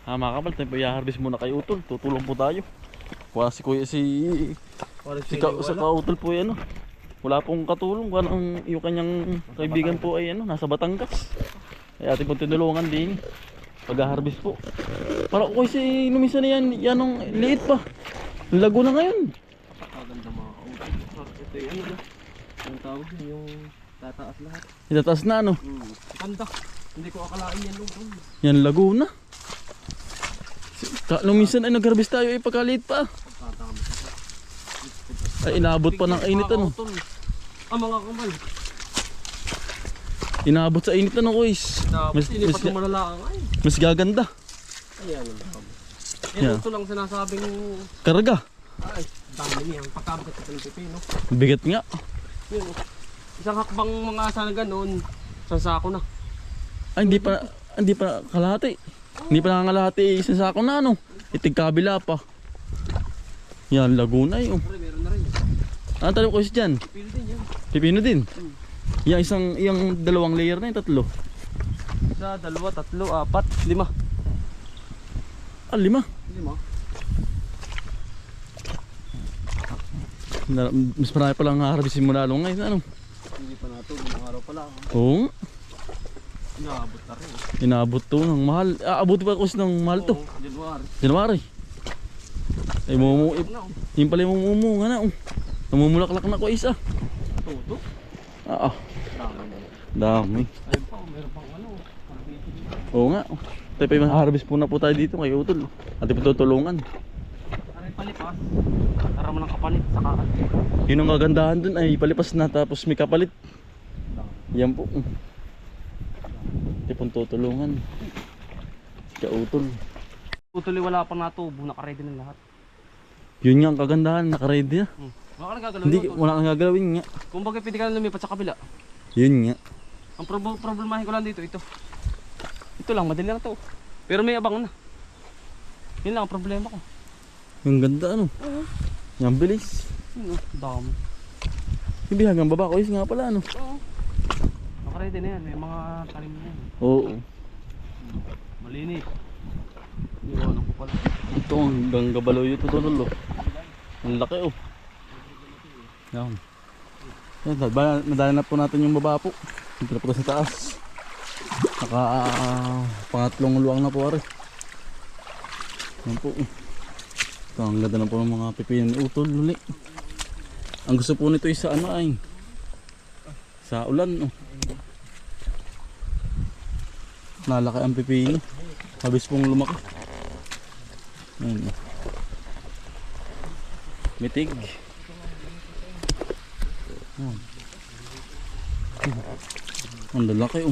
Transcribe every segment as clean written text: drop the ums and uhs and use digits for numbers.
Mga kapal, tayo po i-harvest muna kay Utol. Tutulong po tayo. Wala si Kuya sa Kautol po yan. Wala pong katulong. Yung kanyang kaibigan po ay nasa Batangas. Ay ating pong tinulungan din. Pag-harvest po. Para ko si numinsan na yan ang liit pa. Lago na ngayon. Maganda mga Utol. Ito yung yung tawag yung tataas lahat. Itataas na Ganda. Hindi ko akalain yan Utol. Yan lago na. Nung minsan ay nag-harvest tayo ay pagkaliit pa. Ay inabot pa ng init Mga kamal. Inabot sa init kuys. Mas gaganda. Ayan. Yan ito lang sinasabing karga. ay dami niyang pagkabagat sa pipino. Bigat nga. Yun, isang hakbang mga sana ganon sa sako na. Ay hindi pa kalahati. Hindi pa nangangalahati isang sako na Itig kabila pa. Yan, Laguna yun. Meron na rin. Ano tayo ko dyan? Pipino din yan. Pipino din? Yung dalawang layer na yung tatlo. Isa, dalawa, tatlo, apat, lima. 5? Lima. Mas marami palang harvestin mo lalo ngayon. Hindi pa nato, mga araw pa lang. Oo. Inaabot na rin. Inabot to ng mahal. Abot pa kasi ng mahal to. January. Ay yung pala yung mumumunga na. Namumulaklak na ko isa. Toto? Dami. Ayun pa, meron pang Oo nga. Tayo pa yung harvest po na po tayo dito kay Utol. At ipatutulungan. Aray palipas. Tara mo ng kapalit sa karat. Yun ang kagandahan dun ay palipas na tapos may kapalit. Yan po. Tayo pong tutulungan. Kay Utol. Tutuloy wala pang natubo, nakaready na lahat. Yun nga ang kagandahan, nakaready na. Wala ka nang gagalawin. Hindi, wala kang gagalawin nga. Kung bagay pwede ka na lumipat sa kabila. Yun nga. Ang problemahin ko lang dito, ito. Ito lang, madali lang to. Pero may abang na. Yun lang ang problema ko. Yung ganda Yung bilis. Dami. Yung bihagang baba ko is nga pala Nakaready na yan, may mga talim na yan. Oo. Malinis. Iwanan ko pala. Ito hanggang gabalaw yung tutulol Ang laki Yan. Nadala na po natin yung baba po. Dito na po sa taas. Pangatlong luwang na po ari. Yan po. Ito ang ganda na po ng mga pipino ni Utol uli. Ang gusto po nito is sa sa ulan Nalaki ang pipino. Habis pong lumaki. Ayan Mitig. Ang lalaki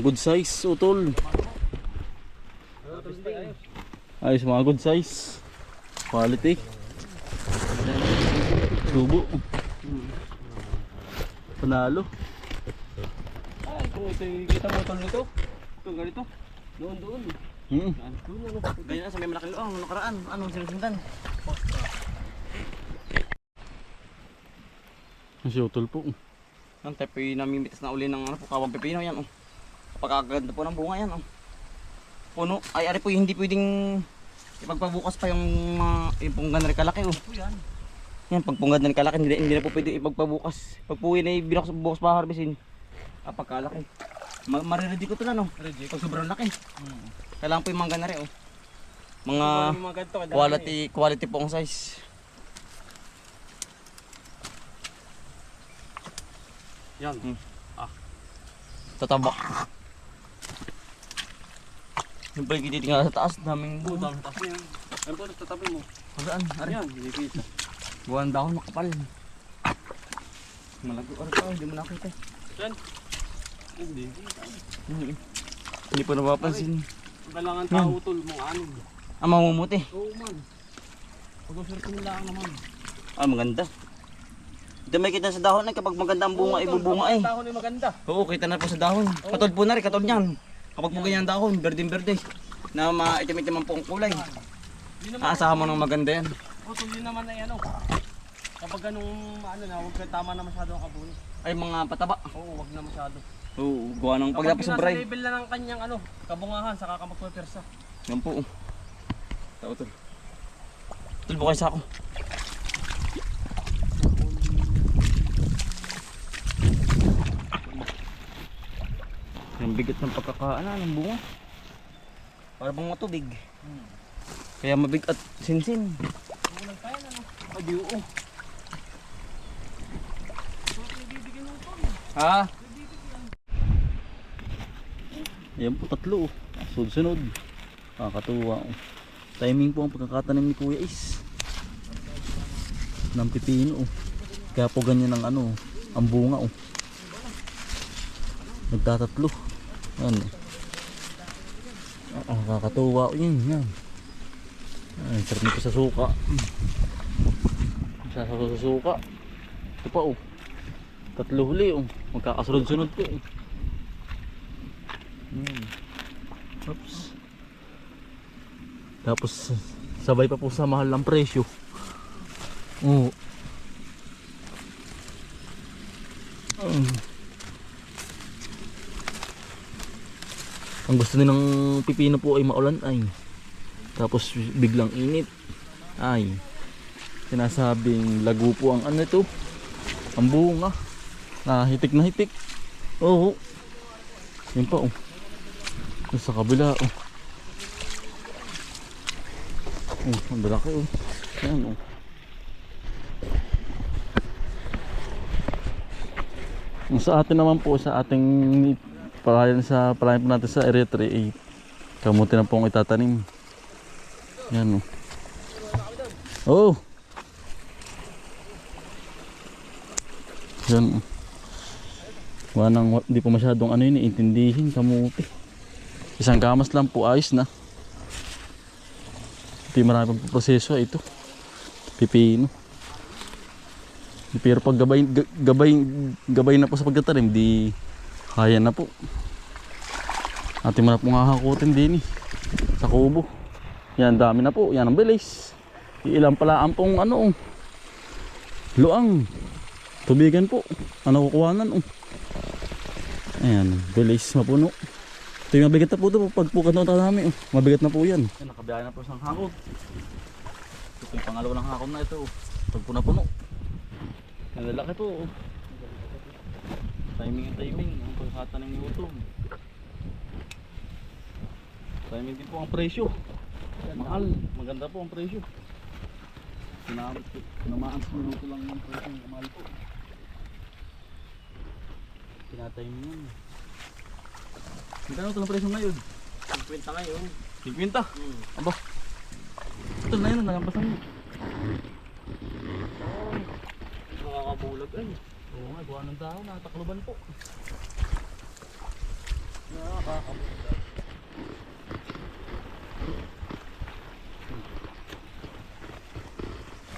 good size Utol. Ayos mga good size. Quality. Subo. Panalo. Ay, kung ito kita mo tol nito. Ito ganito. Doon. Ganyan sa may malaking luang, nakaraan. Anong sinusundan? Si Utol po. Yan, tayo po yung namimitas na uli ng kawang pipino yan. Kapagkaganda po ng bunga yan. Puno. Ay, ari po hindi pwedeng ipagpabukas pa yung punggad na kalaki. Yan, pag punggad na kalaki, hindi na po pwede ipagpabukas. Pag po yun ay bukas pa harvestin. Pagkalaki. Mariready ko ito na Pag sobrang laki. Kailangan po yung mga ganari Mga quality po ang size. Yan. Tatabak. Yung pala titingala sa taas, daming Daming taas yan. Ano po tatabi mo? Saan? Yan, hindi kita. Buwan dahon makapal. Malago hindi mo nakita. Yan. Hindi. Hindi po napapansin. Kailangan tao tol mong anin. Mamumuti. Oo man. Pag-usirto nila naman. Maganda. Ito may kita sa dahon kapag maganda ang bunga, ibubunga Ang dahon ay maganda. Oo, kita na po sa dahon. Katod po na rin, katod niyan. Kapag po ganyan ang dahon, berdeng-berde. Na maitim-itim ang po ang kulay. Aasahan mo ng maganda yan. Hindi naman ay Kapag ganung huwag ka tama na masyado ang kabuno. Ay mga pataba. Oo, wag na masyado. Oo, gawa ng Kapag pagdapas sa nasa bray. level na ng kanyang ano, kabungahan, saka ka magpapersa. Yan po. Tao tol. Tol, bukay sa ako. Yung bigat ng pagkakaana ng bunga. Para bang matubig. Kaya mabigat sinsin. Ulang tayo na no. Ay, oo. Ha? Ayan po, tatlo. Sunod-sunod. Nakakatuwa. Timing po ang pagkakatanim ni Kuya Is. Ng pipino. Kaya po ganyan ang ano, ang bunga. Nagtatatlo. Ano? Nakakatuwa. Yan. Ay, sarap nito sa suka. Sa suka. Ito pa tatlo huli magkakasunod-sunod po Oops. Tapos sabay pa po sa mahal ng presyo. Ang gusto nilang pipino po ay maulan ay. Tapos biglang init. Ay. Sinasabing lago po ang ano ito. Ang bunga. Hitik na hitik. Oo. Yun pa Doon sa kabila ang balaki Ayan Sa atin naman po, sa ating palayan po natin sa area 3 ay kamuti na po ang itatanim. Yan Yan hindi pa masyadong intindihin kamuti. Isang gamas lang po, ayos na. Hindi marami pang proseso ito. Pipino. Pero pag gabay na po sa pagtatanim, di kaya na po. Ating mo na pong hahakutin din sa kubo. Yan, dami na po. Yan ang bilis. Ilan pala ang pong luang. Tubigan po. Ano kukuhanan Ayan, bilis, mapuno. Ito yung mabigat na po ito. Pagpukat na ito namin. Mabigat na po yan. Ayan, nakabiyahe na po isang hakot. Ito yung pangalawa ng hakot na ito. Pagpuno-puno. Ang lalaki po. Timing. Ang pagkatanim ni utong. Timing din po ang presyo. Mahal. Maganda po ang presyo. Tinamaan sa minuto lang yung presyo. Mahal po. Tinatime yun. Magkano ito ng presyo ngayon? 50 ngayon. 50? Aba. Ito na yun, nalampasan mo. Nakakabulag ay. Oo nga, buwan ng tao, natakluban po. Nakakabulag.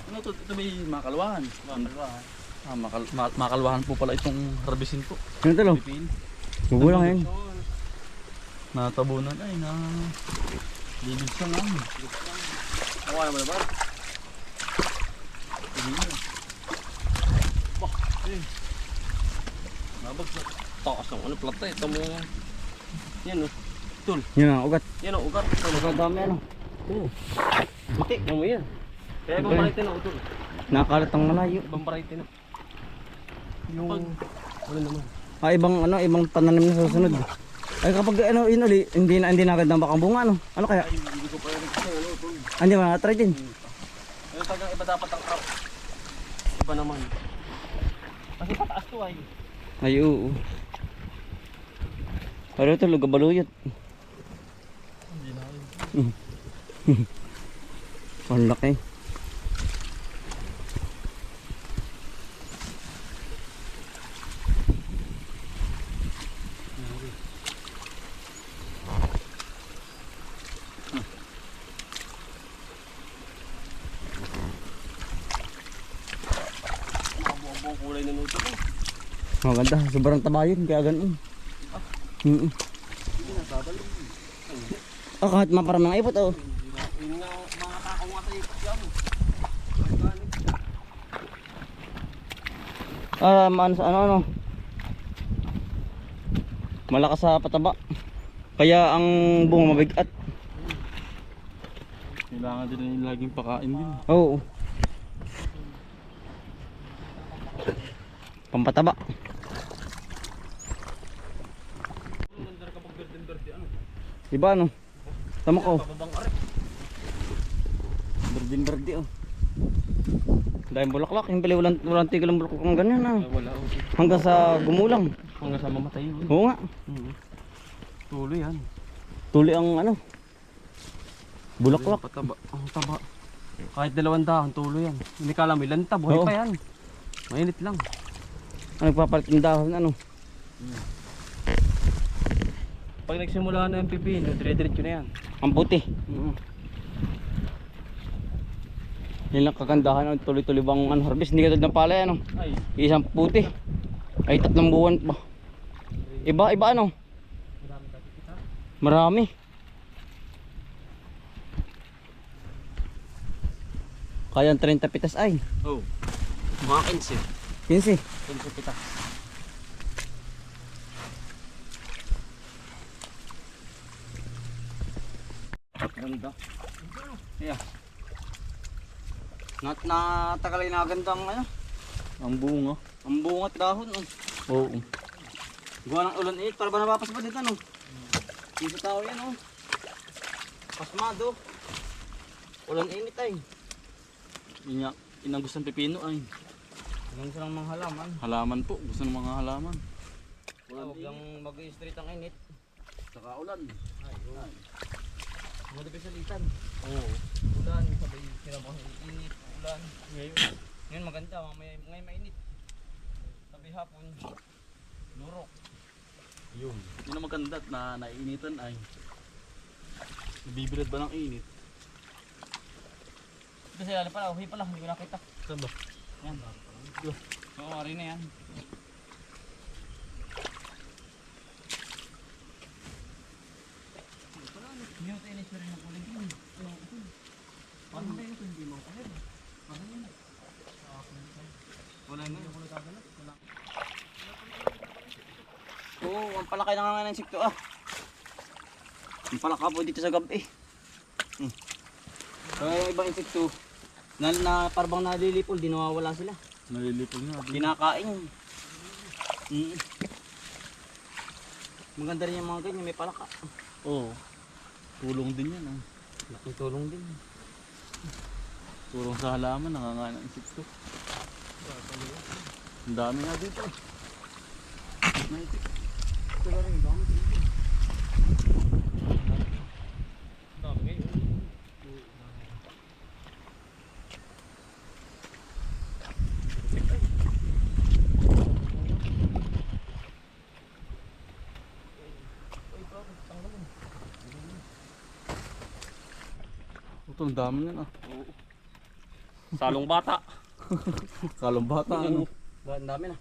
Ano ito? Ito may makalwahan. Makalwahan po pala itong harbisin po. Ano ito lang? Pipin. Gugulang yan. Natabunan ay na lilid siya nga. Nakuha naman na ba? Nabagsak. Takas ng plata ito mo. Yan Tul. Yan ang ugat. Yan ugat. Ugat dami Buti. Ano yan? Kaya ibang variety na utol. Nakalat ang malayo. Ibang variety na. Yung Wala naman. Ibang pananim na susunod. Ay kapag yun uli, hindi na agad ng bakang bunga Ano kaya? Ay, hindi ko pa rin kasi utol. Hindi mo na-try din. Yung tagang iba dapat ang crop. Iba naman. Kasi pataas to ay. Ay oo. Pero ito lugabaluyot. Hindi na rin. Ang laki. Ang kulay na nuto ko. Maganda, sobrang taba yun, kaya ganun. Kahit maparang ng ipot Yun nga mga tao nga tayo yan. Malakas sa pataba. Kaya ang bunga mabigat. Kailangan din na laging pakain din. Oo. Pampataba. Diba ano? Tama ko. Berdin-berdi oh. Dahil bulaklak, yung pala walang tigil ang bulaklak ng ganyan ah. Wala ako. Hanggang sa gumulang. Hanggang sa mamatay yun. Oo nga. Tuloy yan. Tuli ang ano. Bulaklak. Pataba. Ang taba. Kahit 200 tuloy yan. Hindi ka alam, ilan ta, buhay Oo. pa yan. Mainit lang. Ang nagpapalit ng dahon ano. Pag nagsimula na yung pipino, dire-diretso na yan. Ang puti. Yan lang kagandahan ng tuloy-tuloy bang ano, harvest. Hindi katulad ng palay ano. Ay, Isang puti. Ay 3 buwan pa. Iba ano. Marami. Kaya ang 30 pitas ay. oh. Mga 15. 15. 15 pita. Ganda. Yeah. Natagalay na ganda ang ano. Ang bunga. Ang bunga at dahon. Oh. Oo. Gawa ng ulan init. Para ba napapas pa dito ano? Yung sa tao yan oh. Pasmado. Ulan init ay. Yun ang gusto ng pipino ay. Ilang silang mga halaman. Halaman po. Gusto ng mga halaman. Huwag lang mag-i-straight ang init. Saka ulan. Madabay sa litan. Oo. Ulan, sabay sinabang init, ulan. Ngayon maganda, ngayon mainit. Sabay hapon, lurok. Yun. Yun ang maganda na naiinitan ay. Nabibilad ba ng init? Kasi lalo pala, uwi pala, hindi ko nakita. Saan ba? Yan. Oo, ari na yan. Hindi mo tayo inis rin ng uling yun. Paano ba yun ito? Hindi mo kasi. Paano yun? Wala nga. Wala. Oo, ang palakay na nga ng insekto ah. Ang palaka po dito sa gabi. Kaya yung ibang insekto, na parang nalilipol, di nawawala sila. Nalilipol nga. Kinakain. Maganda rin yung mga ganyan, may palaka. Oo. Tulong din yan ah. Laking tulong din. Tulong sa halaman, nangangain ng insekto. Ang dami nga dito. Ito na rin, dami dito. Dami ngayon. Ito, ang dami yan ah. Salong bata. Kalong bata ano. Ang dami na.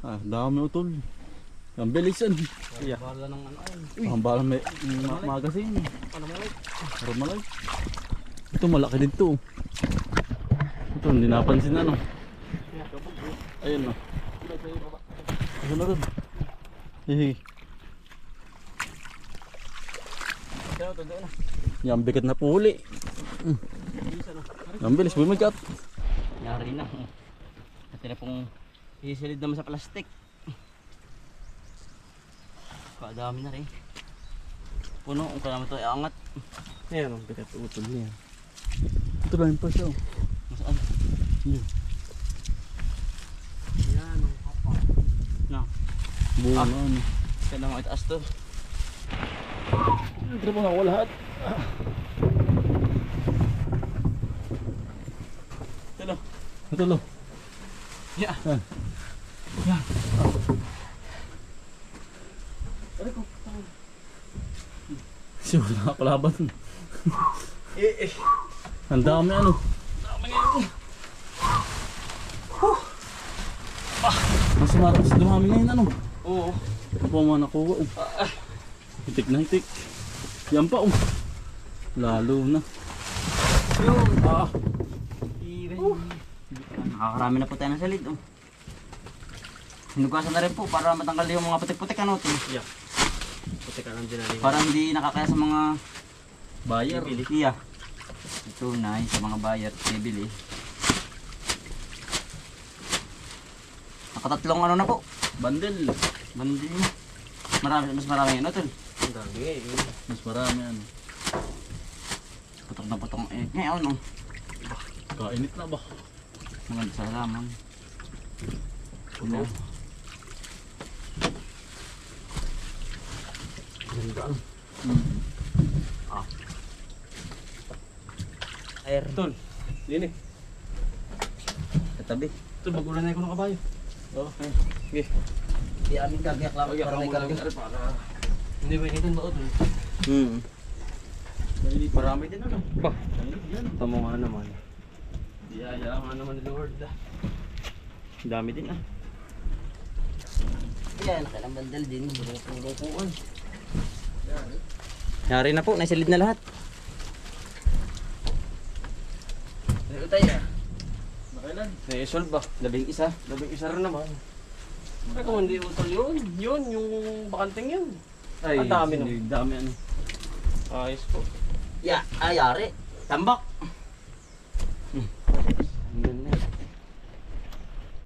Ah, dami utol. Ang bilis yan. Yeah. Bala ng ano ay. Ang balang may magazine. Ano mo like? Malay. Ito malaki din to. Ito hindi napansin ano. Ayun no. Ito na rin. Hihi. Kaya ito doon na. Yan bigat na puli. Ang bilis bumigat. Yari na. At na pong isilid naman sa plastic. Kadami na rin. Puno, kung kailangan ito iangat. Ayan ang bigat utol niya. Ito lang pa siya. Masaan? Yun. Yan ang kapa. Na. Bunga ano. Kailangan itaas to. Ito pa ako lahat. Ito lo. Yeah. Ah. Yeah. Siya wala kalaban. Eh. Ang dami ano. Dami ngayon. Mas maras dumami ngayon ano. Oo. Ito pa mga nakuha. Hitik na hitik. Yan pa oh. Lalo na. Yun. Nakakarami na po tayo ng salid. Hinugasan na rin po para matanggal yung mga putik-putik ano. Yeah. Puti ka lang din natin. Parang hindi nakakaya sa mga Buyer. bibili. Iya. Ito na sa mga buyer bibili. Nakatatlong ano na po. Bundle. Bandi. Mas marami ano tol. Ang dami eh. Mas marami ano. Putok na putok. Ngayon oh. Kainit na ba? Maganda sa halaman. Puno. Ganda. Air. Tol. Yun eh. Katabi. Tol, magulan na ko ng kabayo. Oh. Okay. Di amin kagyak lang. Para may kagyak. Para... Hindi ba initan ba ito? Marami din ano. Ba? Kainit yan. Tama nga naman. Diyaya nga naman ni Lord. Ang dami din ah. Yan, nakailang bandal din. Bukuan. Yari na po, naisilid na lahat. Ano tayo ah? Nakailan? Na-solve ba? Labing isa. Labing isa rin naman. Ay kung hindi utol yun. Yun, yung bakanting yun. Ang dami no. Dami ano. Ayos po. Ya, ayari. Tambak.